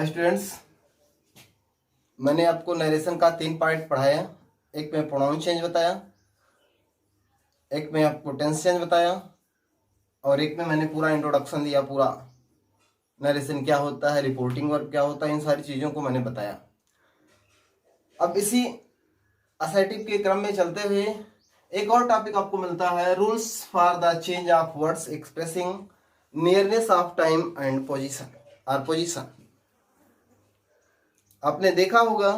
Students, मैंने आपको narration का 3 पार्ट पढ़ाया। एक में प्रोनाउन चेंज बताया, एक में आपको टेंस चेंज बताया और एक में मैंने पूरा इंट्रोडक्शन दिया। पूरा नरेशन क्या होता है, रिपोर्टिंग वर्क क्या होता है, इन सारी चीज़ों को मैंने बताया। अब इसी असर्टिव के क्रम में चलते हुए एक और टॉपिक आपको मिलता है, rules for the change of words expressing nearness of time and position. आपने देखा होगा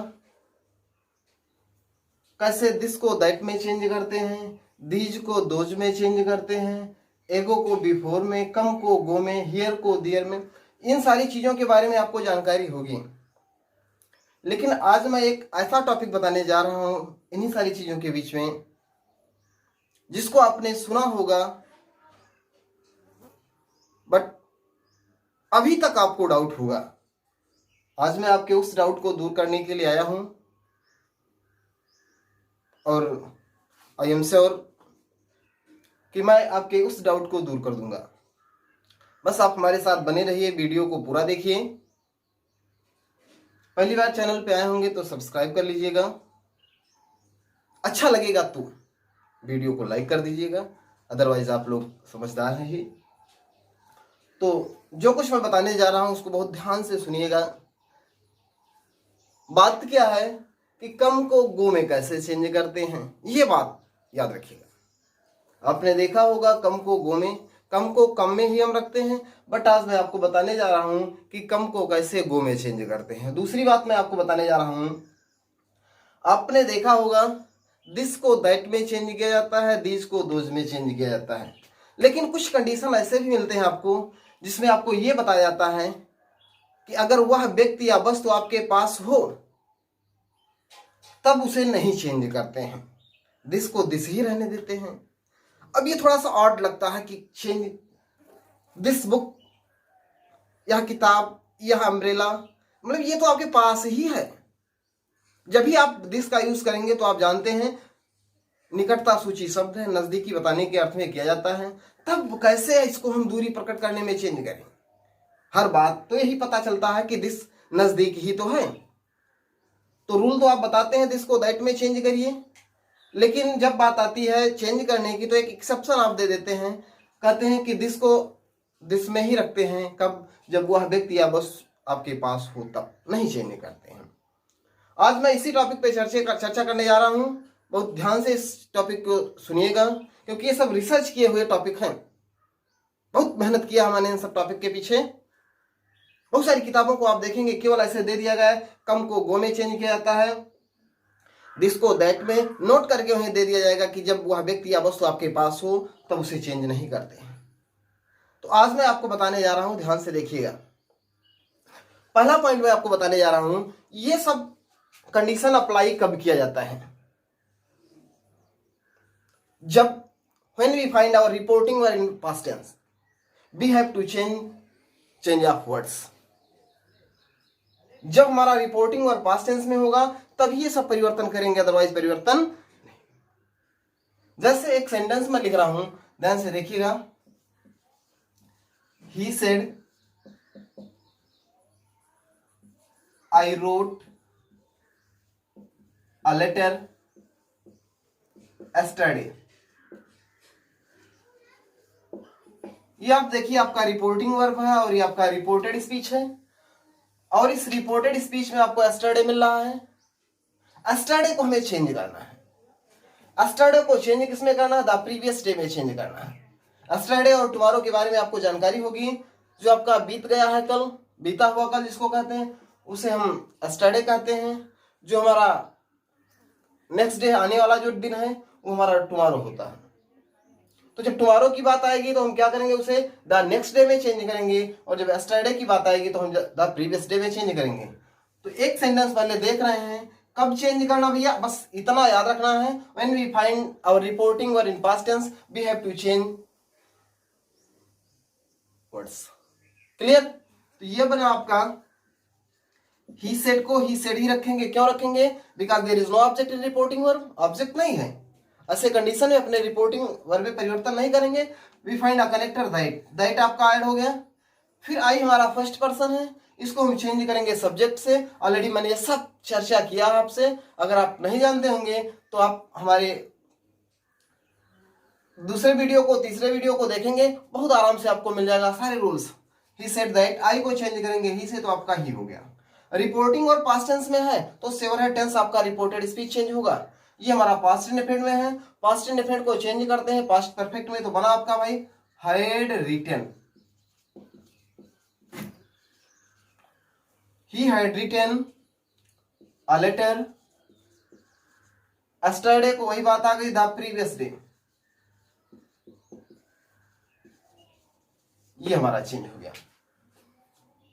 कैसे दिस को दैट में चेंज करते हैं, दीज को दोज में चेंज करते हैं, एगो को बिफोर में, कम को गो में, हियर को दियर में। इन सारी चीज़ों के बारे में आपको जानकारी होगी। लेकिन आज मैं एक ऐसा टॉपिक बताने जा रहा हूँ इन्हीं सारी चीज़ों के बीच में, जिसको आपने सुना होगा बट अभी तक आपको डाउट होगा। आज मैं आपके उस डाउट को दूर करने के लिए आया हूं और आई एम श्योर कि मैं आपके उस डाउट को दूर कर दूंगा। बस आप हमारे साथ बने रहिए, वीडियो को पूरा देखिए। पहली बार चैनल पे आए होंगे तो सब्सक्राइब कर लीजिएगा। अच्छा लगेगा तो वीडियो को लाइक कर दीजिएगा, अदरवाइज आप लोग समझदार हैं ही। तो जो कुछ मैं बताने जा रहा हूं उसको बहुत ध्यान से सुनिएगा। बात क्या है कि कम को गो में कैसे चेंज करते हैं, ये बात याद रखिएगा। आपने देखा होगा कम को गो में, कम को कम में ही हम रखते हैं, बट आज मैं आपको बताने जा रहा हूं कि कम को कैसे गो में चेंज करते हैं। दूसरी बात मैं आपको बताने जा रहा हूं, आपने देखा होगा दिस को दैट में चेंज किया जाता है, दिस को दोज में चेंज किया जाता है। लेकिन कुछ कंडीशन ऐसे भी मिलते हैं आपको जिसमें आपको ये बताया जाता है कि अगर वह व्यक्ति या वस्तु आपके पास हो तब उसे नहीं चेंज करते हैं, दिस को दिस ही रहने देते हैं। अब ये थोड़ा सा ऑड लगता है कि चेंज दिस बुक, यह किताब, यह अम्ब्रेला, मतलब ये तो आपके पास ही है। जब भी आप दिस का यूज करेंगे तो आप जानते हैं निकटता सूची शब्द है, नजदीकी बताने के अर्थ में किया जाता है। तब कैसे इसको हम दूरी प्रकट करने में चेंज करें? हर बात तो यही पता चलता है कि दिस नजदीक ही तो है। तो रूल तो आप बताते हैं दिस को दैट में चेंज करिए, लेकिन जब बात आती है चेंज करने की तो एक एक्सेप्शन आप दे देते हैं। कहते हैं कि दिस को दिस में ही रखते हैं, कब? जब वह व्यक्ति या बस आपके पास हो तब, नहीं चेंज करते हैं। आज मैं इसी टॉपिक पे चर्चा करने जा रहा हूं। बहुत ध्यान से इस टॉपिक को सुनिएगा, क्योंकि ये सब रिसर्च किए हुए टॉपिक हैं। बहुत मेहनत किया मैंने इन सब टॉपिक के पीछे। बहुत सारी किताबों को आप देखेंगे केवल ऐसे दे दिया गया है, कम को गो में चेंज किया जाता है, दिस को दैट में नोट करके उन्हें दे दिया जाएगा कि जब वह व्यक्ति या वस्तु आपके पास हो तब उसे चेंज नहीं करते हैं। तो आज मैं आपको बताने जा रहा हूं, ध्यान से देखिएगा। पहला पॉइंट मैं आपको बताने जा रहा हूं, ये सब कंडीशन अप्लाई कब किया जाता है? जब when we find our reporting word in past tense, we have to change of words। जब हमारा रिपोर्टिंग और पास्ट टेंस में होगा तब ये सब परिवर्तन करेंगे, अदरवाइज परिवर्तन नहीं। जैसे एक सेंटेंस में लिख रहा हूं, ध्यान से देखिएगा। He said I wrote a letter yesterday। ये आप देखिए, आपका रिपोर्टिंग वर्ब है और ये आपका रिपोर्टेड स्पीच है। और इस रिपोर्टेड स्पीच में आपको एस्टरडे मिल रहा है। एस्टरडे को हमें चेंज करना है। एस्टरडे को चेंज किसमें करना है? द प्रीवियस डे में चेंज करना है। एस्टरडे और टुमारो के बारे में आपको जानकारी होगी। जो आपका बीत गया है कल, बीता हुआ कल जिसको कहते हैं, उसे हम एस्टरडे कहते हैं। जो हमारा नेक्स्ट डे आने वाला जो दिन है वो हमारा टुमारो होता है। तो जब टुमारो की बात आएगी तो हम क्या करेंगे? उसे द नेक्स्ट डे में चेंज करेंगे। और जब एस्टरडे की बात आएगी तो हम द प्रीवियस डे में चेंज करेंगे। तो एक सेंटेंस पहले देख रहे हैं, कब चेंज करना भैया? बस इतना याद रखना है, when we find our reporting word in past tense we have to change words. Clear? तो ये बना आपका ही सेड को ही सेड ही रखेंगे। क्यों रखेंगे? Because there is no object in reporting verb. Object नहीं है, ऐसे कंडीशन में अपने रिपोर्टिंग वर्ब में परिवर्तन नहीं करेंगे। We find a connector that, that आपका ऐड हो गया। फिर आई हमारा फर्स्ट पर्सन है, इसको हम चेंज करेंगे सब्जेक्ट से। ऑलरेडी मैंने ये सब चर्चा किया आपसे, अगर आप नहीं जानते होंगे तो आप हमारे दूसरे वीडियो को, तीसरे वीडियो को देखेंगे, बहुत आराम से आपको मिल जाएगा सारे रूल्स। ही सेड दैट, आई को चेंज करेंगे ही से, तो आपका ही हो गया। रिपोर्टिंग और पास्ट टेंस में है तो सेवर है टेंस, आपका रिपोर्टेड स्पीच चेंज होगा। ये हमारा पास्ट इंडेफिनिट में है, पास्ट इंडेफिनिट को चेंज करते हैं पास्ट परफेक्ट में, तो बना आपका भाई had written, he had written a letter yesterday, को वही बात आ गई द प्रीवियस डे। ये हमारा चेंज हो गया।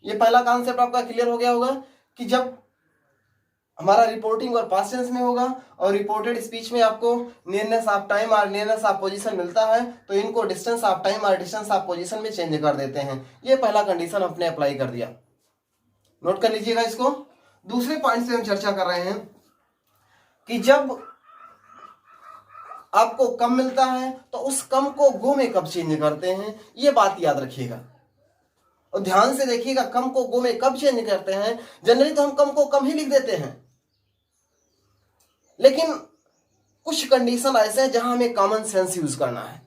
ये पहला कॉन्सेप्ट आपका क्लियर हो गया होगा कि जब हमारा रिपोर्टिंग और पास्ट टेंस में होगा और रिपोर्टेड स्पीच में आपको नियरनेस ऑफ टाइम और नियरनेस ऑफ पोजीशन मिलता है, तो इनको डिस्टेंस ऑफ टाइम और डिस्टेंस ऑफ पोजीशन में चेंज कर देते हैं। ये पहला कंडीशन अपने अप्लाई कर दिया, नोट कर लीजिएगा इसको। दूसरे पॉइंट से हम चर्चा कर रहे हैं कि जब आपको कम मिलता है तो उस कम को गो में कब चेंज करते हैं, ये बात याद रखिएगा और ध्यान से देखिएगा। कम को गो में कब चेंज करते हैं? जनरली तो हम कम को कम ही लिख देते हैं, लेकिन कुछ कंडीशन ऐसे हैं जहां हमें कॉमन सेंस यूज करना है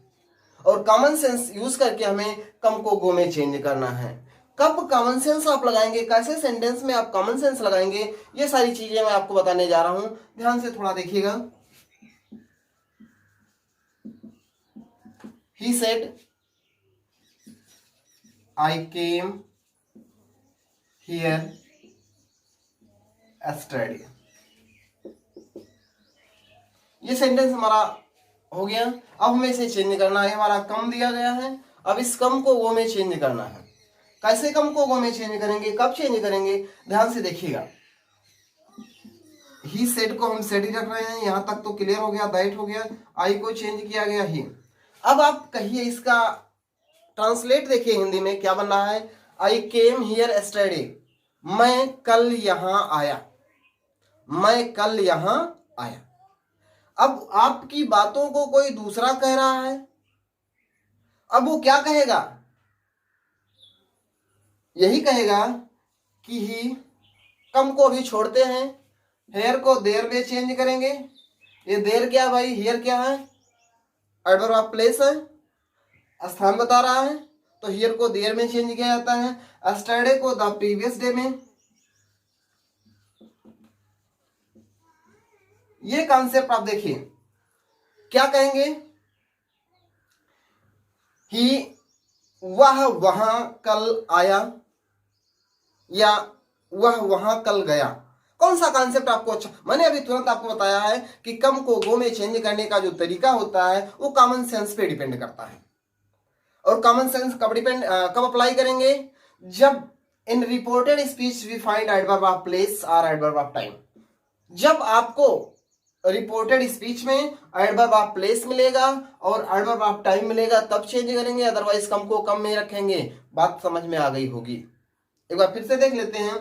और कॉमन सेंस यूज करके हमें कम को गो में चेंज करना है। कब कॉमन सेंस आप लगाएंगे, कैसे सेंटेंस में आप कॉमन सेंस लगाएंगे, ये सारी चीजें मैं आपको बताने जा रहा हूं, ध्यान से थोड़ा देखिएगा। He said, I came here yesterday. ये सेंटेंस हमारा हो गया। अब हमें इसे चेंज करना है। हमारा कम दिया गया है, अब इस कम को वो में चेंज करना है। कैसे कम को वो में चेंज करेंगे, कब चेंज करेंगे, ध्यान से देखिएगा। ही सेड को हम सेड ही रख रहे हैं, यहां तक तो क्लियर हो गया, दैट हो गया। आई को चेंज किया गया ही। अब आप कहिए इसका ट्रांसलेट देखिए हिंदी में क्या बन रहा है। आई केम हियर एस्टरडे, मैं कल यहां आया, मैं कल यहां आया। अब आपकी बातों को कोई दूसरा कह रहा है, अब वो क्या कहेगा, यही कहेगा कि ही, कम को भी छोड़ते हैं, हेयर को देर में चेंज करेंगे। ये देर क्या भाई, हियर क्या है, एडवर्ब ऑफ प्लेस है, स्थान बता रहा है, तो हियर को देयर में चेंज किया जाता है, एस्टरडे को द प्रीवियस डे में। ये कॉन्सेप्ट आप देखिए क्या कहेंगे, ही वह वहां कल आया या वह वहां कल गया। कौन सा कॉन्सेप्ट आपको अच्छा, मैंने अभी तुरंत आपको बताया है कि कम को गो में चेंज करने का जो तरीका होता है वो कॉमन सेंस पे डिपेंड करता है। और कॉमन सेंस कब अप्लाई करेंगे, जब in reported speech we find adverb of place और एडवर्ब ऑफ टाइम। जब आपको रिपोर्टेड स्पीच में एडवर्ब ऑफ प्लेस मिलेगा और एडवर्ब ऑफ टाइम मिलेगा तब चेंज करेंगे, अदरवाइज कम को कम में रखेंगे। बात समझ में आ गई होगी। एक बार फिर से देख लेते हैं,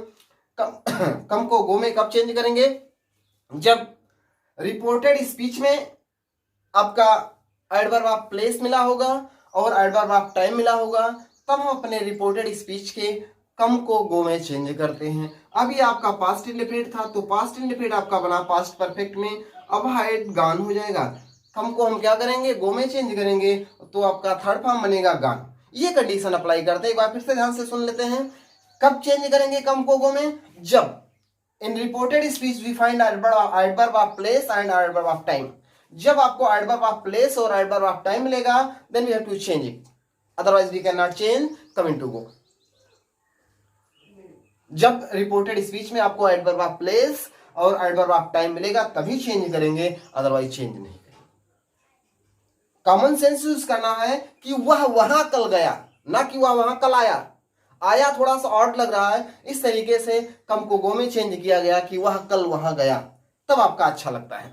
कम को गो में कब चेंज करेंगे, जब रिपोर्टेड स्पीच में आपका एडवर्ब ऑफ प्लेस मिला होगा और एडवर्ब ऑफ टाइम मिला होगा, तब हम अपने रिपोर्टेड स्पीच के कम को गो में चेंज करते हैं। अब ये आपका पास्ट इंडेफिनिट था, तो पास्ट इंडेफिनिट आपका बना पास्ट परफेक्ट में, अब हैड गान हो जाएगा। कम को हम क्या करेंगे, गो में चेंज करेंगे, तो आपका थर्ड फॉर्म बनेगा गान। ये कंडीशन अप्लाई करते हैं, एक बार फिर से ध्यान से सुन लेते हैं। कब चेंज करेंगे कम को गो में, जब in reported speech we find adverb of place and adverb of time. जब आपको एडवर्ब ऑफ प्लेस और एडवर्ब ऑफ टाइम मिलेगा, then we have to change it, otherwise we can not change coming to go. जब reported speech में आपको adverb of place और adverb of time मिलेगा तभी चेंज करेंगे, अदरवाइज चेंज नहीं करेंगे। कॉमन सेंस यूज करना है कि वह वहां कल गया, ना कि वह वहां कल आया। आया थोड़ा सा ऑड लग रहा है, इस तरीके से कम को गो में चेंज किया गया कि वह कल वहां गया, तब आपका अच्छा लगता है।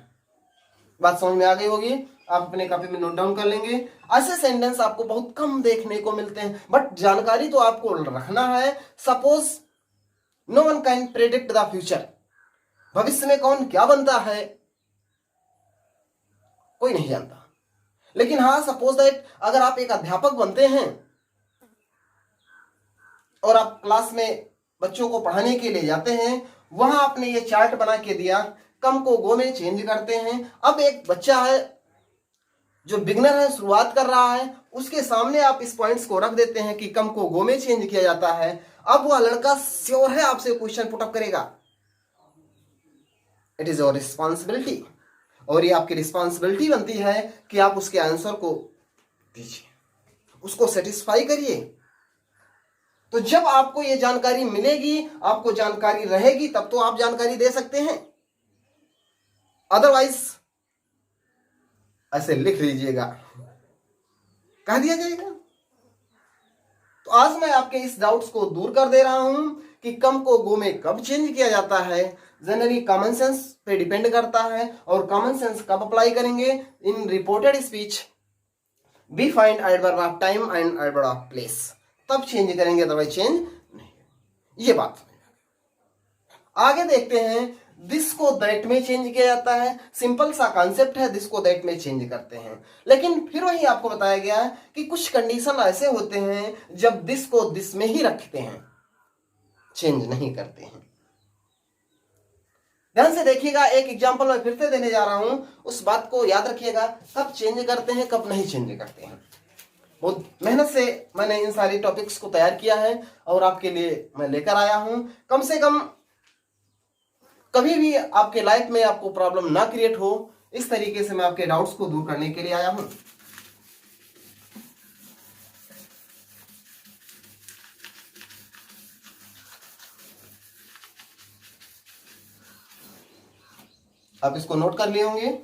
बात समझ में आ गई होगी, आप अपने कॉपी में नोट डाउन कर लेंगे। ऐसे सेंटेंस आपको बहुत कम देखने को मिलते हैं, बट जानकारी तो आपको रखना है। Suppose no one can predict the future, भविष्य में कौन क्या बनता है कोई नहीं जानता, लेकिन हाँ सपोज दैट अगर आप एक अध्यापक बनते हैं और आप क्लास में बच्चों को पढ़ाने के लिए जाते हैं, वहां आपने ये चार्ट बना के दिया, कम को गो में चेंज करते हैं। अब एक बच्चा है जो बिगनर है, शुरुआत कर रहा है, उसके सामने आप इस पॉइंट्स को रख देते हैं कि कम को गो में चेंज किया जाता है। अब वह लड़का श्योर है आपसे क्वेश्चन पुटअप करेगा। इट इज योर रिस्पॉन्सिबिलिटी, और ये आपकी रिस्पॉन्सिबिलिटी बनती है कि आप उसके आंसर को दीजिए, उसको सेटिस्फाई करिए। तो जब आपको ये जानकारी मिलेगी, आपको जानकारी रहेगी, तब तो आप जानकारी दे सकते हैं। अदरवाइज ऐसे लिख लीजिएगा, कह दिया जाएगा। तो आज मैं आपके इस डाउट्स को दूर कर दे रहा हूं कि कम को गो में कब चेंज किया जाता है। जनरली कॉमन सेंस पे डिपेंड करता है, और कॉमन सेंस कब अप्लाई करेंगे? In reported speech we find adverb of time and adverb of place, तब चेंज करेंगे, अदरवाइज चेंज नहीं। ये बात आगे देखते हैं। दिस को दैट में चेंज किया जाता है, सिंपल सा कॉन्सेप्ट है, दिस को दैट में चेंज करते हैं। लेकिन फिर वही आपको बताया गया है कि कुछ कंडीशन ऐसे होते हैं जब दिस को दिस में ही रखते हैं, चेंज नहीं करते हैं। ध्यान से देखिएगा, एक एग्जांपल मैं फिर से देने जा रहा हूं, उस बात को याद रखिएगा, कब चेंज करते हैं, कब नहीं चेंज करते हैं। बहुत मेहनत से मैंने इन सारी टॉपिक्स को तैयार किया है और आपके लिए मैं लेकर आया हूं। कम से कम कभी भी आपके लाइफ में आपको प्रॉब्लम ना क्रिएट हो, इस तरीके से मैं आपके डाउट्स को दूर करने के लिए आया हूं। आप इसको नोट कर लिए होंगे।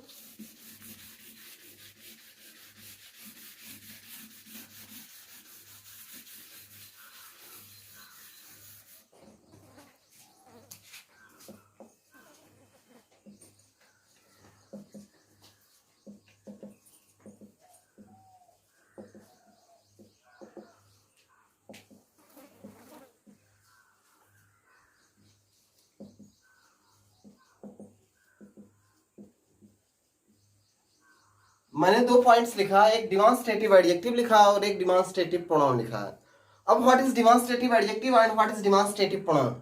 मैंने 2 पॉइंट्स लिखा, एक डिमॉन्स्ट्रेटिव एडजेक्टिव लिखा और एक डिमॉन्स्ट्रेटिव प्रोनाउन लिखा है। अब what is demonstrative adjective and what is demonstrative pronoun?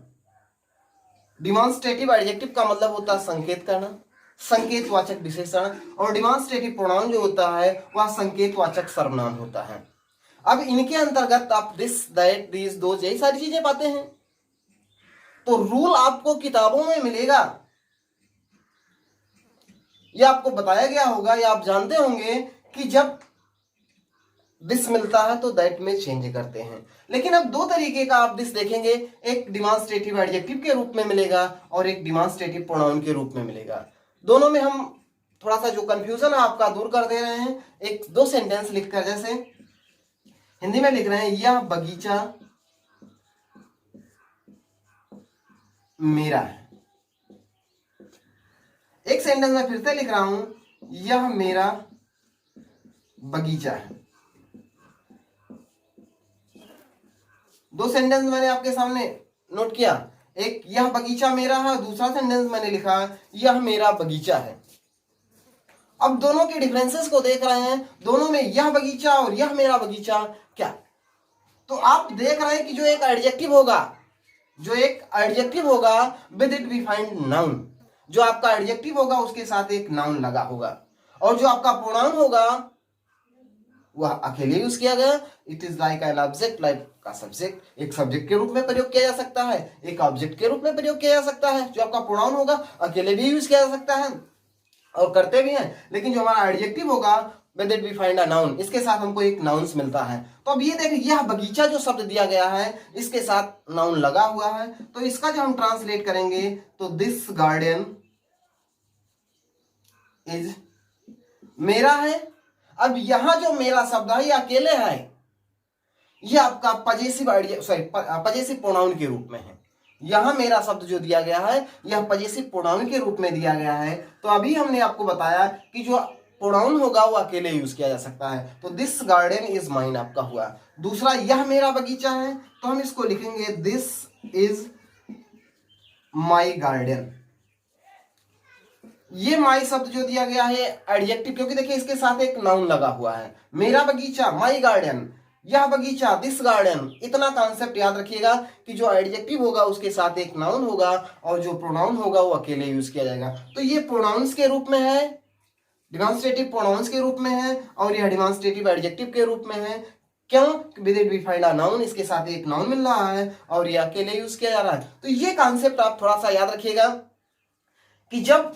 Demonstrative adjective का मतलब होता है संकेत करना, संकेतवाचक विशेषण, और डिमॉन्स्ट्रेटिव प्रोनाउन जो होता है वह संकेतवाचक सर्वनाम होता है। अब इनके अंतर्गत आप दिस, दैट, दीज, दोज, यही सारी चीजें पाते हैं। तो रूल आपको किताबों में मिलेगा, यह आपको बताया गया होगा, या आप जानते होंगे कि जब दिस मिलता है तो दैट में चेंज करते हैं। लेकिन अब 2 तरीके का आप दिस देखेंगे, एक डिमॉन्स्ट्रेटिव एडजेक्टिव के रूप में मिलेगा और एक डिमॉन्स्ट्रेटिव प्रोनाउन के रूप में मिलेगा। दोनों में हम थोड़ा सा जो कंफ्यूजन है आपका दूर कर दे रहे हैं। एक 2 सेंटेंस लिखकर, जैसे हिंदी में लिख रहे हैं, यह बगीचा मेरा है। एक सेंटेंस में फिर से लिख रहा हूं, यह मेरा बगीचा है। 2 सेंटेंस मैंने आपके सामने नोट किया, एक यह बगीचा मेरा है, दूसरा सेंटेंस मैंने लिखा यह मेरा बगीचा है। अब दोनों के डिफरेंसेस को देख रहे हैं, दोनों में यह बगीचा और यह मेरा बगीचा क्या, तो आप देख रहे हैं कि जो एक एडजेक्टिव होगा with it we find noun. जो आपका एडजेक्टिव होगा उसके साथ एक नाउन लगा होगा, और जो आपका प्रोनाउन होगा वह अकेले यूज किया गया। It is like an object, like का सब्जेक्ट, एक सब्जेक्ट के रूप में प्रयोग किया जा सकता है, एक ऑब्जेक्ट के रूप में प्रयोग किया जा सकता है। जो आपका प्रोनाउन होगा अकेले भी यूज किया जा सकता है और करते भी हैं, लेकिन जो हमारा एडजेक्टिव होगा with it we find a noun, इसके साथ हमको एक नाउन्स मिलता है। तो अब ये देखिए, यह बगीचा जो शब्द दिया गया है इसके साथ नाउन लगा हुआ है, तो इसका जब हम ट्रांसलेट करेंगे तो दिस गार्डन इज मेरा है। अब यहां जो मेरा शब्द है ये अकेले है, ये आपका पजेसिव पजेसिव प्रोनाउन के रूप में है। यहां मेरा शब्द जो दिया गया है यह पजेसिव प्रोनाउन के रूप में दिया गया है। तो अभी हमने आपको बताया कि जो प्रोनाउन होगा वो अकेले यूज किया जा सकता है। तो दिस गार्डन इज माइन आपका हुआ। दूसरा, यह मेरा बगीचा है, तो हम इसको लिखेंगे दिस इज माई गार्डन। ये माई शब्द जो दिया गया है एडजेक्टिव, क्योंकि देखिए इसके साथ एक नाउन लगा हुआ है। मेरा बगीचा, माई गार्डन, यह बगीचा, दिस गार्डन। इतना कॉन्सेप्ट याद रखिएगा कि जो एडजेक्टिव होगा उसके साथ एक नाउन होगा और जो प्रोनाउन होगा वो अकेले यूज किया जाएगा। तो ये प्रोनाउंस के रूप में है, डिमॉन्स्ट्रेटिव प्रोनाउंस के रूप में है, और यह डिमॉन्स्ट्रेटिव एडजेक्टिव के रूप में है। क्यों? With it we find a noun, इसके साथ एक नाउन मिल रहा है और ये अकेले यूज किया जा रहा है। तो ये कॉन्सेप्ट आप थोड़ा सा याद रखिएगा कि जब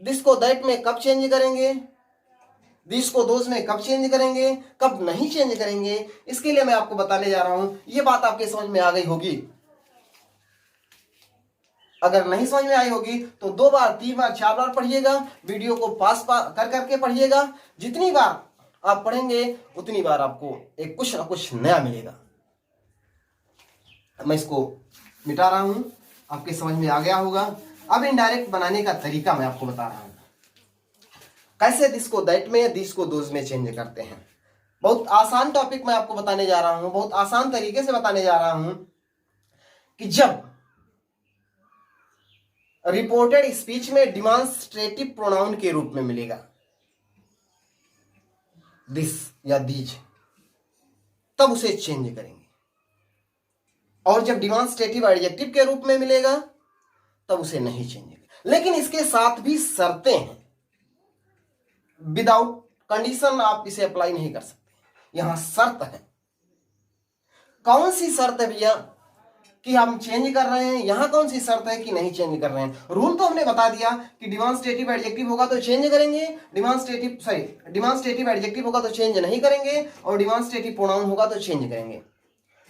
दिस को दैट में कब चेंज करेंगे, दिस को दोज में कब चेंज करेंगे, कब नहीं चेंज करेंगे, इसके लिए मैं आपको बताने जा रहा हूं। ये बात आपके समझ में आ गई होगी। अगर नहीं समझ में आई होगी तो 2 बार 3 बार 4 बार पढ़िएगा, वीडियो को पास कर करके पढ़िएगा। जितनी बार आप पढ़ेंगे उतनी बार आपको एक कुछ ना कुछ नया मिलेगा। मैं इसको मिटा रहा हूं, आपके समझ में आ गया होगा। अब इनडायरेक्ट बनाने का तरीका मैं आपको बता रहा हूं, कैसे दिस को दैट में, दिस को दोज में चेंज करते हैं। बहुत आसान टॉपिक मैं आपको बताने जा रहा हूं, बहुत आसान तरीके से बताने जा रहा हूं कि जब रिपोर्टेड स्पीच में डिमॉन्स्ट्रेटिव प्रोनाउन के रूप में मिलेगा दिस या दीज, तब उसे चेंज करेंगे। और जब डिमॉन्स्ट्रेटिव एडजेक्टिव के रूप में मिलेगा तब उसे नहीं चेंज करेंगे। लेकिन इसके साथ भी शर्तें हैं, विदाउट कंडीशन आप इसे अप्लाई नहीं कर सकते। यहां शर्त है। कौन सी शर्त है भैया कि हम चेंज कर रहे हैं? यहां कौन सी शर्त है कि नहीं चेंज कर रहे हैं? रूल तो हमने बता दिया कि डिमॉन्स्ट्रेटिव एडजेक्टिव होगा तो चेंज करेंगे, डिमॉन्स्ट्रेटिव एडजेक्टिव होगा तो चेंज नहीं करेंगे, और डिमॉन्स्ट्रेटिव प्रोनाउन होगा तो चेंज करेंगे।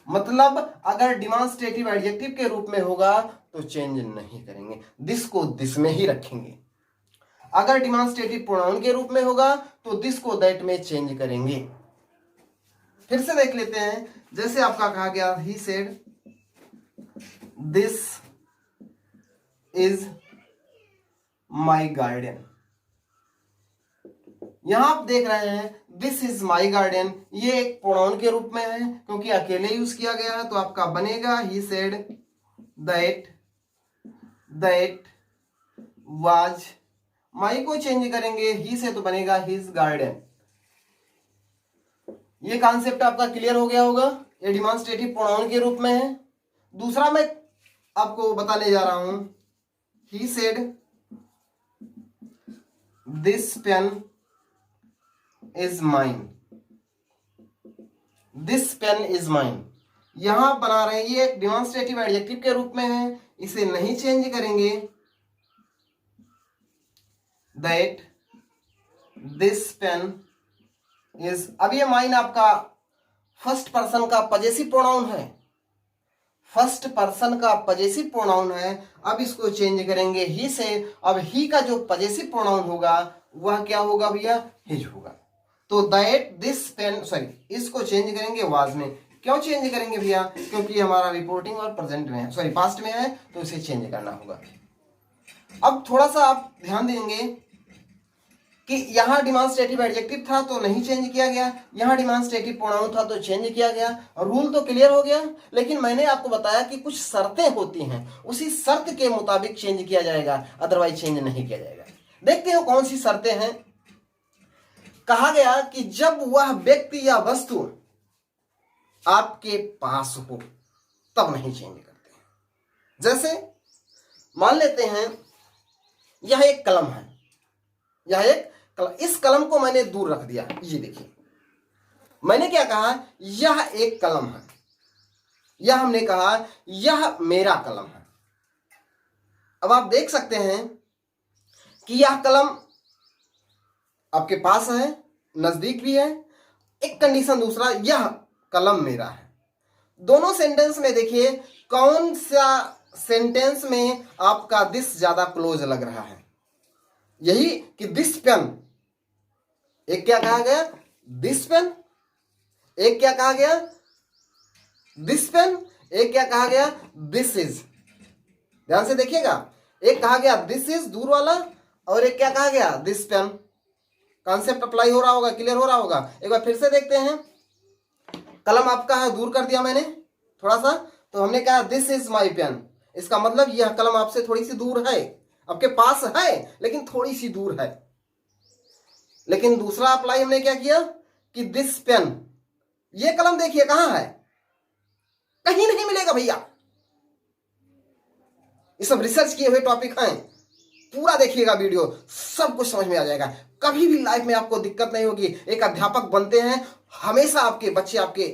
मतलब अगर डिमॉन्स्ट्रेटिव एडजेक्टिव के रूप में होगा तो चेंज नहीं करेंगे, दिस को दिस में ही रखेंगे। अगर डिमॉन्स्ट्रेटिव प्रोनाउन के रूप में होगा तो दिस को दैट में चेंज करेंगे। फिर से देख लेते हैं। जैसे आपका कहा गया, ही said this is my garden. यहां आप देख रहे हैं दिस इज माई गार्डन, ये एक प्रोनाउन के रूप में है क्योंकि अकेले यूज किया गया है। तो आपका बनेगा ही सेड दैट वाज, माई को चेंज करेंगे ही से तो बनेगा हिज गार्डन। ये कॉन्सेप्ट आपका क्लियर हो गया होगा। ये डिमॉन्स्ट्रेटिव प्रोनाउन के रूप में है। दूसरा मैं आपको बताने जा रहा हूं, he said this pen is mine, this pen is mine. यहां बना रहे हैं, ये एक डिमॉन्स्ट्रेटिव एडजेक्टिव के रूप में है, इसे नहीं चेंज करेंगे। दैट दिस पेन इज, अब ये माइन आपका फर्स्ट पर्सन का पजेसिव प्रोनाउन है, फर्स्ट पर्सन का पजेसिव प्रोनाउन है। अब इसको चेंज करेंगे ही से। अब ही का जो पजेसिव प्रोनाउन होगा वह क्या होगा भैया? हिज होगा। तो दैट दिस पेन, सॉरी, इसको चेंज करेंगे वाज में। क्यों चेंज करेंगे भैया? क्योंकि हमारा रिपोर्टिंग और प्रेजेंट में है, सॉरी पास्ट में है, तो इसे चेंज करना होगा। अब थोड़ा सा आप ध्यान देंगे कि यहां डिमॉन्स्ट्रेटिव एडजेक्टिव था तो नहीं चेंज किया गया, यहां डिमॉन्स्ट्रेटिव प्रोनाउन था तो चेंज किया गया। और रूल तो क्लियर हो गया, लेकिन मैंने आपको बताया कि कुछ शर्तें होती हैं, उसी शर्त के मुताबिक चेंज किया जाएगा, अदरवाइज चेंज नहीं किया जाएगा। देखते हो कौन सी शर्तें हैं। कहा गया कि जब वह व्यक्ति या वस्तु आपके पास हो तब नहीं चेंज करते हैं। जैसे मान लेते हैं यह एक कलम है, यह एक कलम, इस कलम को मैंने दूर रख दिया। ये देखिए, मैंने क्या कहा? यह एक कलम है, यह हमने कहा यह मेरा कलम है। अब आप देख सकते हैं कि यह कलम आपके पास है, नजदीक भी है। एक कंडीशन दूसरा, यह कलम मेरा है। दोनों सेंटेंस में देखिए कौन सा सेंटेंस में आपका दिस ज्यादा क्लोज लग रहा है? यही कि दिस पेन, एक क्या कहा गया? This pen. एक क्या कहा गया? This pen. एक क्या कहा गया? This is. ध्यान से देखिएगा, एक कहा गया दिस इज दूर वाला, और एक क्या कहा गया? This pen. कॉन्सेप्ट अप्लाई हो रहा होगा, क्लियर हो रहा होगा। एक बार फिर से देखते हैं। कलम आपका है, दूर कर दिया मैंने थोड़ा सा, तो हमने कहा दिस इज माई पेन। इसका मतलब यह कलम आपसे थोड़ी सी दूर है, आपके पास है लेकिन थोड़ी सी दूर है। लेकिन दूसरा अप्लाई हमने क्या किया कि दिस पेन, ये कलम देखिए कहां है, कहीं नहीं मिलेगा भैया। ये सब रिसर्च किए हुए टॉपिक हैं, पूरा देखिएगा वीडियो, सब कुछ समझ में आ जाएगा। कभी भी लाइफ में आपको दिक्कत नहीं होगी। एक अध्यापक बनते हैं, हमेशा आपके बच्चे आपके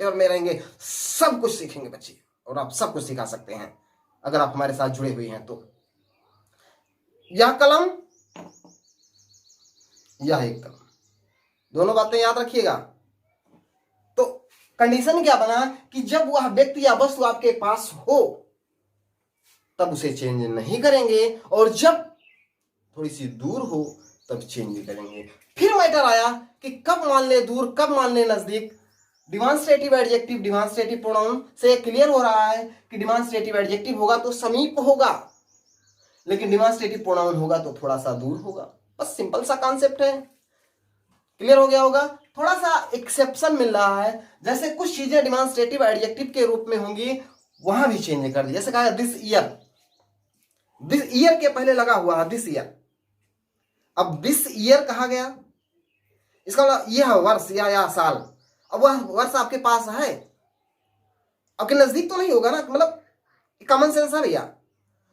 फेवर में रहेंगे, सब कुछ सीखेंगे बच्चे, और आप सब कुछ सिखा सकते हैं अगर आप हमारे साथ जुड़े हुए हैं तो। यह कलम, यह एक कलम, दोनों बातें याद रखिएगा। तो कंडीशन क्या बना कि जब वह व्यक्ति या वस्तु आपके पास हो तब उसे चेंज नहीं करेंगे, और जब थोड़ी सी दूर हो तब चेंज करेंगे। फिर मैटर आया कि कब मान ले दूर, कब मान ले नजदीक। डिमॉन्स्ट्रेटिव एडजेक्टिव, डिमॉन्स्ट्रेटिव प्रोनाउन से क्लियर हो रहा है कि डिमॉन्स्ट्रेटिव एडजेक्टिव होगा तो समीप होगा, लेकिन डिमॉन्स्ट्रेटिव प्रोनाउन होगा तो थोड़ा सा दूर होगा। बस सिंपल सा कॉन्सेप्ट है, क्लियर हो गया होगा। थोड़ा सा एक्सेप्शन मिल रहा है, जैसे कुछ चीजें डिमॉन्स्ट्रेटिव एडजेक्टिव के रूप में होंगी वहां भी चेंज कर दी। जैसे कहा दिस ईयर, दिस ईयर के पहले लगा हुआ है दिस ईयर, अब दिस ईयर कहा गया, इसका मतलब यह वर्ष या साल। अब वह वर्ष आपके पास है, आपके नजदीक तो नहीं होगा ना, मतलब कॉमन सेंस है भैया,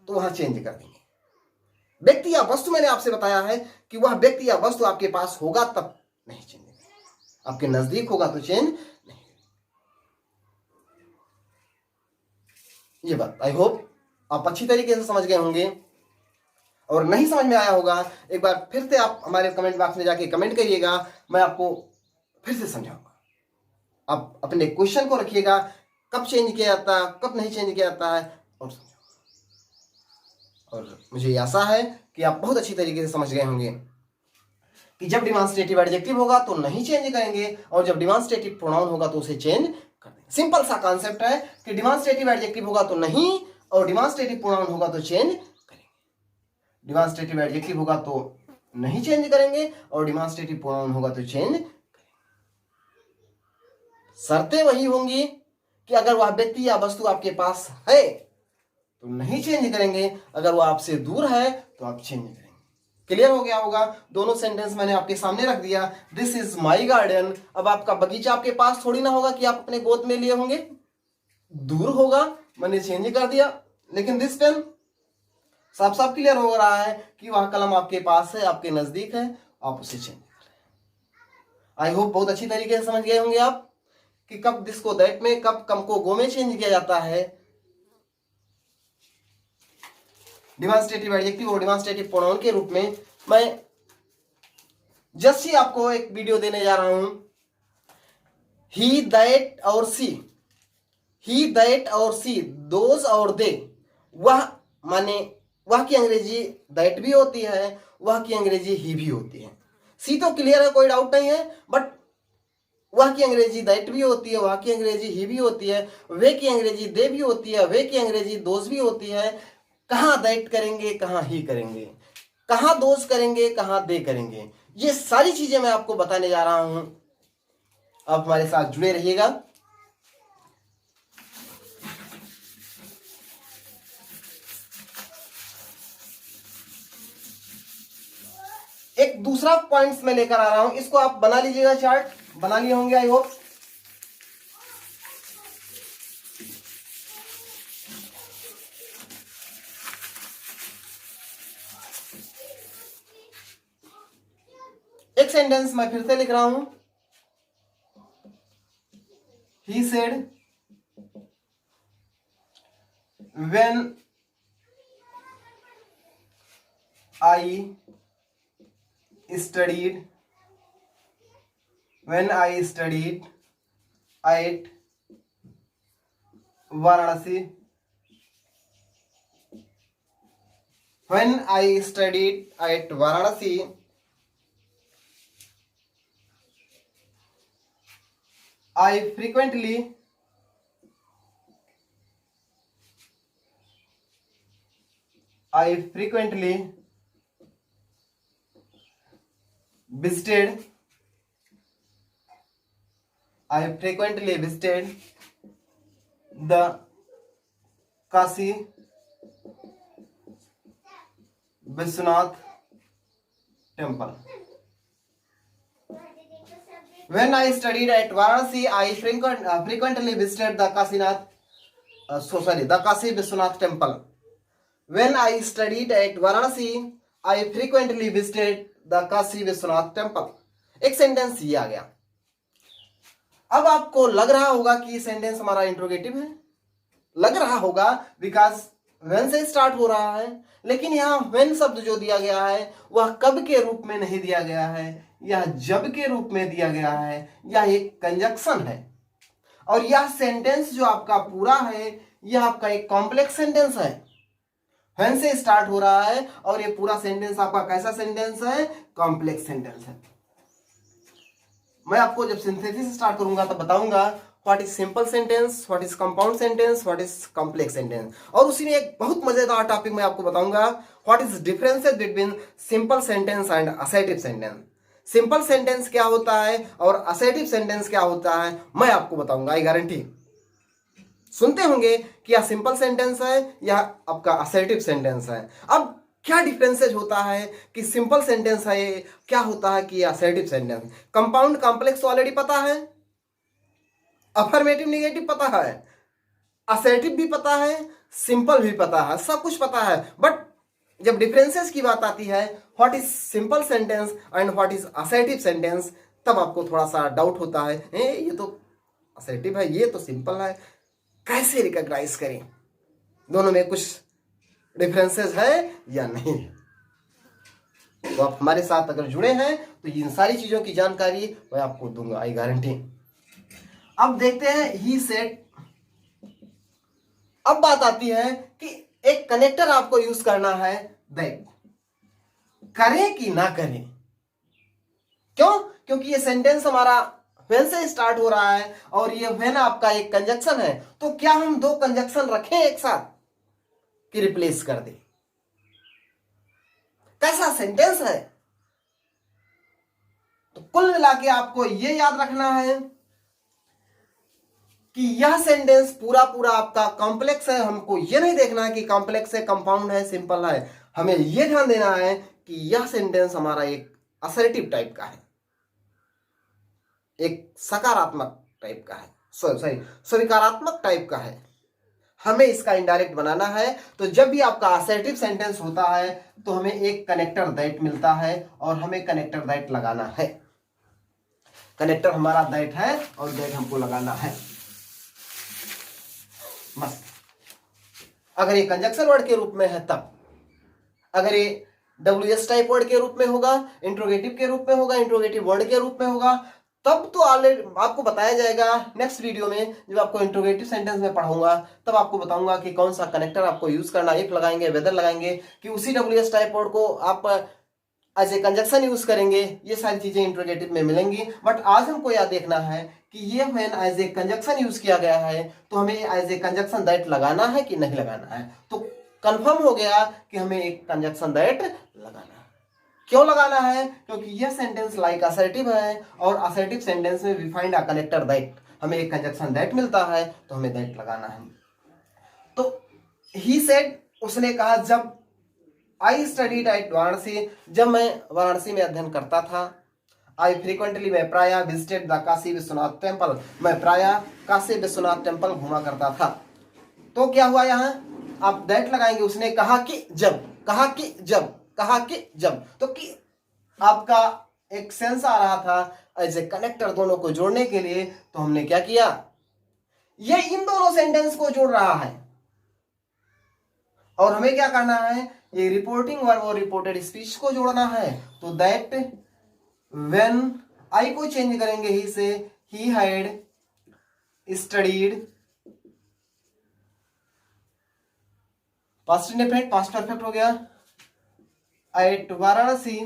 तो वहां चेंज कर देंगे। व्यक्ति या वस्तु, मैंने आपसे बताया है कि वह व्यक्ति या वस्तु आपके पास होगा तब नहीं चेंज करेंगे, आपके नजदीक होगा तो चेंज नहीं। ये बात आई होप आप अच्छी तरीके से समझ गए होंगे, और नहीं समझ में आया होगा एक बार फिर से आप हमारे कमेंट बॉक्स में जाके कमेंट करिएगा, मैं आपको फिर से समझाऊंगा। आप अपने क्वेश्चन को रखिएगा, कब चेंज किया जाता है, कब नहीं चेंज किया जाता है, और समझाऊंगा। और मुझे आशा है कि आप बहुत अच्छी तरीके से समझ गए होंगे कि जब डिमॉन्स्ट्रेटिव एडजेक्टिव होगा तो नहीं चेंज करेंगे, और जब डिमॉन्स्ट्रेटिव प्रोनाउन होगा तो उसे चेंज कर देंगे। सिंपल सा कॉन्सेप्ट है कि डिमॉन्स्ट्रेटिव एडजेक्टिव होगा तो नहीं, और डिमॉन्स्ट्रेटिव प्रोनाउन होगा तो चेंज करेंगे। डिमॉन्स्ट्रेटिव एडजेक्टिव होगा तो नहीं चेंज करेंगे, और डिमॉन्स्ट्रेटिव प्रोनाउन होगा तो चेंज करेंगे। शर्तें वही होंगी कि अगर वह व्यक्ति या वस्तु आपके पास है तो नहीं चेंज करेंगे, अगर वो आपसे दूर है तो आप चेंज करेंगे। क्लियर हो गया होगा। दोनों सेंटेंस मैंने आपके सामने रख दिया। This is my garden. अब आपका बगीचा आपके पास थोड़ी ना होगा कि आप अपने गोद में लिए होंगे, दूर होगा, मैंने चेंज कर दिया। लेकिन दिस पेन, साफ साफ क्लियर हो रहा है कि वह कलम आपके पास है, आपके नजदीक है, आप उसे चेंज करें। आई होप बहुत अच्छी तरीके से समझ गए होंगे आप कि कब दिस को दैट में, कब कम को गो में चेंज किया जाता है। डिमॉन्स्ट्रेटिव एडजेक्टिव और डिमॉन्स्ट्रेटिव प्रोनाउन के रूप में मैं जस्ट ही आपको एक वीडियो देने जा रहा हूं। ही, दैट और सी, ही, दैट और सी, दोज और दे। वह माने वह की अंग्रेजी दैट भी होती है, वह की अंग्रेजी ही भी होती है। सी तो क्लियर है, कोई डाउट नहीं है, बट वह की अंग्रेजी दैट भी होती है, वह की अंग्रेजी ही भी होती है, वे की अंग्रेजी दे भी होती है, वे की अंग्रेजी दोज भी होती है। कहाँ दैट करेंगे, कहाँ ही करेंगे, कहाँ दोज करेंगे, कहाँ दे करेंगे, ये सारी चीजें मैं आपको बताने जा रहा हूं। आप हमारे साथ जुड़े रहिएगा। एक दूसरा पॉइंट्स मैं लेकर आ रहा हूं, इसको आप बना लीजिएगा, चार्ट बना लिए होंगे आई होप। एक सेंटेंस मैं फिर से लिख रहा हूं। He said, when I studied at Varanasi, I frequently visited the Kashi Vishwanath temple. When I studied at Varanasi, I frequently visited the Kasinath, the Kashi Vishwanath temple. When I studied at Varanasi, I frequently visited the Kashi Vishwanath temple. एक sentence ये आ गया। अब आपको लग रहा होगा कि ये सेंटेंस हमारा इंट्रोगेटिव है, लग रहा होगा बिकॉज व्हेन से स्टार्ट हो रहा है, लेकिन यहाँ व्हेन शब्द जो दिया गया है वह कब के रूप में नहीं दिया गया है, यह जब के रूप में दिया गया है, यह एक कंजक्शन है। और यह सेंटेंस जो आपका पूरा है यह आपका एक कॉम्प्लेक्स सेंटेंस है, व्हेन से स्टार्ट हो रहा है और ये पूरा सेंटेंस आपका कैसा सेंटेंस है, कॉम्प्लेक्स सेंटेंस है। मैं आपको जब सिंथेसिस स्टार्ट करूंगा तब बताऊंगा what is simple sentence, what is compound sentence, what is complex sentence. और उसी में एक बहुत मजेदार टॉपिक मैं आपको बताऊंगा, what is differences between simple sentence and assertive sentence. Simple sentence क्या होता है और असर्टिव सेंटेंस क्या होता है मैं आपको बताऊंगा, आई गारंटी। सुनते होंगे कि यह सिंपल सेंटेंस है या आपका असर्टिव सेंटेंस है। अब क्या डिफरेंसेज होता है कि सिंपल सेंटेंस है, क्या होता है कि असर्टिव सेंटेंस। कंपाउंड कॉम्प्लेक्स तो ऑलरेडी पता है, अफर्मेटिव नेगेटिव पता है, असर्टिव भी पता है, सिंपल भी पता है, सब कुछ पता है। बट जब डिफरेंसेस की बात आती है, what is simple sentence and what is assertive sentence, तब आपको थोड़ा सा डाउट होता है, ये तो असर्टिव है, ये तो सिंपल है, कैसे रिकॉग्नाइज करें, दोनों में कुछ डिफरेंसेस है या नहीं। तो आप हमारे साथ अगर जुड़े हैं तो इन सारी चीजों की जानकारी मैं आपको दूंगा, आई गारंटी। अब देखते हैं ही सेड। अब बात आती है कि एक कनेक्टर आपको यूज करना है, दैट करें कि ना करें। क्यों? क्योंकि ये सेंटेंस हमारा व्हेन से स्टार्ट हो रहा है और ये व्हेन आपका एक कंजक्शन है। तो क्या हम दो कंजक्शन रखें एक साथ कि रिप्लेस कर दे? कैसा सेंटेंस है? तो कुल मिला के आपको यह याद रखना है कि यह सेंटेंस पूरा पूरा आपका कॉम्प्लेक्स है। हमको यह नहीं देखना है कि कॉम्प्लेक्स है, कंपाउंड है, सिंपल है। हमें यह ध्यान देना है कि यह सेंटेंस हमारा एक असर्टिव टाइप का है, एक सकारात्मक टाइप का है, सॉरी स्वीकारात्मक टाइप का है। हमें इसका इनडायरेक्ट बनाना है। तो जब भी आपका असर्टिव सेंटेंस होता है तो हमें एक कनेक्टर दैट मिलता है और हमें कनेक्टर दैट लगाना है। कनेक्टर हमारा दैट है और दैट हमको लगाना है, मस्त। अगर ये कंजक्शन वर्ड के रूप में है तब, अगर ये WS टाइप वर्ड के रूप में होगा, इंट्रोगेटिव के रूप में होगा, इंट्रोगेटिव वर्ड के रूप में होगा, तब तो ऑलरेडी आपको बताया जाएगा नेक्स्ट वीडियो में। जब आपको इंट्रोगेटिव सेंटेंस में पढ़ाऊंगा तब आपको बताऊंगा कि कौन सा कनेक्टर आपको यूज करना, इफ लगाएंगे, वेदर लगाएंगे, कि उसी WS टाइप वर्ड को आप एज ए कंजक्शन यूज करेंगे। ये सारी चीजें इंट्रोगेटिव में मिलेंगी। बट आज हमको यह देखना है कि ये when as a conjunction use किया गया है तो हमें एज ए कंजक्शन दैट लगाना है कि नहीं लगाना है। तो कंफर्म हो गया कि हमें एक कंजक्शन दैट लगाना है। क्यों लगाना है? क्योंकि यह सेंटेंस लाइक असर्टिव है और असर्टिव सेंटेंस में we find a connector that, हमें एक कंजक्शन दैट मिलता है तो हमें दैट लगाना है। तो ही सेड, उसने कहा, जब आई स्टडीड एट वाराणसी, जब मैं वाराणसी में अध्ययन करता था, आई फ्रीक्वेंटली, मैं प्रायः visited the Kashi Vishwanath temple, मैं प्रायः काशी विश्वनाथ टेम्पल घुमा करता था। तो क्या हुआ, यहाँ आप दैट लगाएंगे। उसने कहा कि जब, कहा कि जब, कहा कि जब, तो कि आपका एक सेंस आ रहा था एज ए कनेक्टर दोनों को जोड़ने के लिए। तो हमने क्या किया, ये इन दोनों सेंटेंस को जोड़ रहा है और हमें क्या करना है, ये रिपोर्टिंग वर्ब और रिपोर्टेड स्पीच को जोड़ना है। तो दैट व्हेन, आई को चेंज करेंगे ही से, ही had studied, past indefinite past perfect हो गया, एट वाराणसी,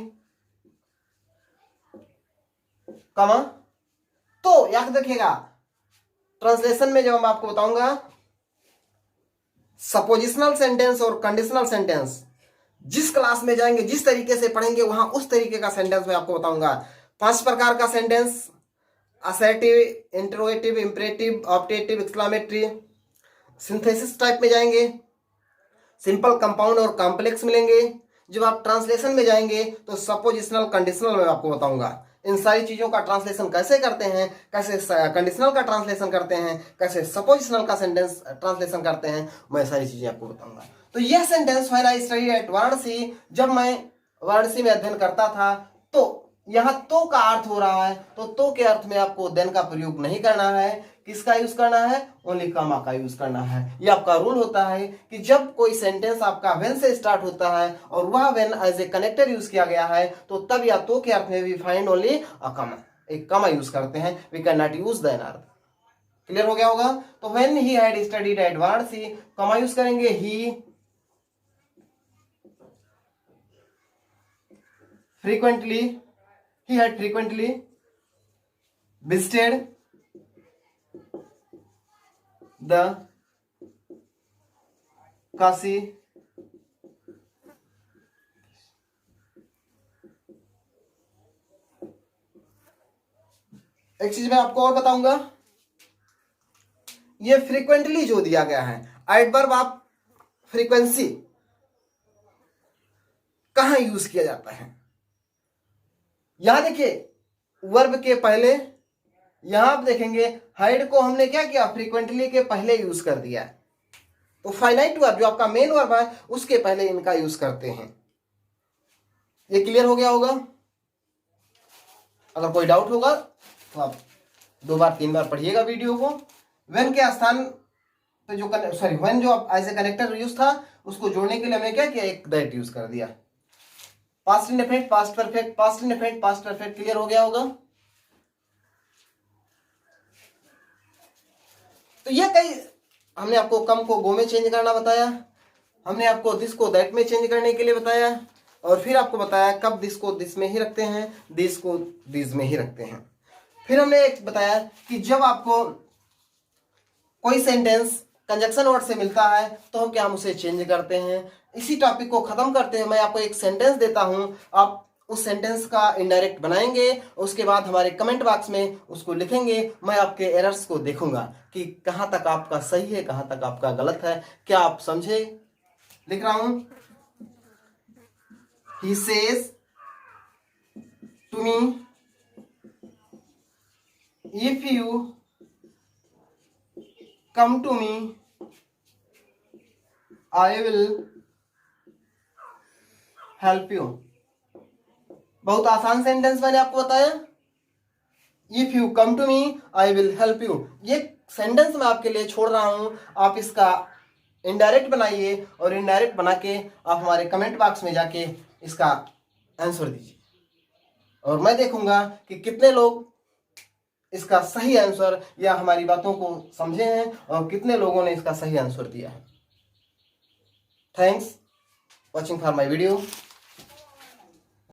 कमा। तो याद देखिएगा ट्रांसलेशन में जब मैं आपको बताऊंगा सपोजिशनल सेंटेंस और कंडीशनल सेंटेंस, जिस क्लास में जाएंगे, जिस तरीके से पढ़ेंगे, वहां उस तरीके का सेंटेंस मैं आपको बताऊंगा। 5 प्रकार का sentence, assertive, interrogative, imperative, optative, exclamatory. Synthesis type में जाएंगे, सिंपल, कंपाउंड और कॉम्प्लेक्स मिलेंगे। जब आप ट्रांसलेशन में जाएंगे तो सपोजिशनल, कंडीशनल मैं आपको बताऊंगा इन सारी चीजों का ट्रांसलेशन कैसे करते हैं, कैसे कंडीशनल का ट्रांसलेशन करते हैं, कैसे सपोजिशनल का सेंटेंस ट्रांसलेशन करते हैं, मैं सारी चीजें आपको बताऊंगा। तो यह sentence when I study eight Varanasi, जब मैं वाराणसी में अध्ययन करता था, तो यहाँ तो का अर्थ हो रहा है, तो के अर्थ में आपको देन का प्रयोग नहीं करना है। किसका यूज करना है? ओनली कॉमा का यूज करना है। ये आपका रूल होता है कि जब कोई सेंटेंस आपका व्हेन से स्टार्ट होता है और वह when as a connector use किया गया है, तो तब या तो के अर्थ में भी फाइंड ओनली अ कॉमा, एक कॉमा यूज करते हैं। We can not use then अर्थ। क्लियर हो गया होगा? तो when he had studied at Varanasi, comma use करेंगे। He had frequently visited the Kashi एक चीज मैं आपको और बताऊंगा, ये फ्रीक्वेंटली जो दिया गया है, एडवर्ब ऑफ फ्रीक्वेंसी कहां यूज किया जाता है? यहां देखिए वर्ब के पहले, यहां आप देखेंगे हाइड को हमने क्या किया? फ्रीक्वेंटली के पहले यूज कर दिया। तो फाइनाइट वर्ब जो आपका मेन वर्ब है उसके पहले इनका यूज करते हैं। ये क्लियर हो गया होगा? अगर कोई डाउट होगा तो आप 2 बार 3 बार पढ़िएगा वीडियो को। व्हेन के स्थान पे जो व्हेन जो एज ए कनेक्टर यूज था, उसको जोड़ने के लिए हमने क्या किया? एक दैट यूज कर दिया। Past indefinite, past perfect, past indefinite, past perfect. Clear हो गया होगा? तो ये कई हमने आपको कम को गो में चेंज करना बताया, हमने आपको दिस को दैट में चेंज करने के लिए बताया, और फिर आपको बताया कब दिस को दिस में ही रखते हैं, दिस को दिस में ही रखते हैं। फिर हमने एक बताया कि जब आपको कोई सेंटेंस कंजक्शन वर्ड से मिलता है तो हम क्या, हम उसे चेंज करते हैं। इसी टॉपिक को खत्म करते हैं। मैं आपको एक सेंटेंस देता हूं, आप उस सेंटेंस का इनडायरेक्ट बनाएंगे, उसके बाद हमारे कमेंट बॉक्स में उसको लिखेंगे। मैं आपके एरर्स को देखूंगा कि कहां तक आपका सही है, कहां तक आपका गलत है। क्या आप समझे? लिख रहा हूं, he says to me if you come to me I will help you. बहुत आसान सेंटेंस मैंने आपको बताया। If you come to me I will help you, ये सेंटेंस मैं आपके लिए छोड़ रहा हूं। आप इसका इनडायरेक्ट बनाइए और इनडायरेक्ट बना के आप हमारे कमेंट बॉक्स में जाके इसका आंसर दीजिए, और मैं देखूंगा कि कितने लोग इसका सही आंसर या हमारी बातों को समझे हैं और कितने लोगों ने इसका सही आंसर दिया है। Thanks watching for my video.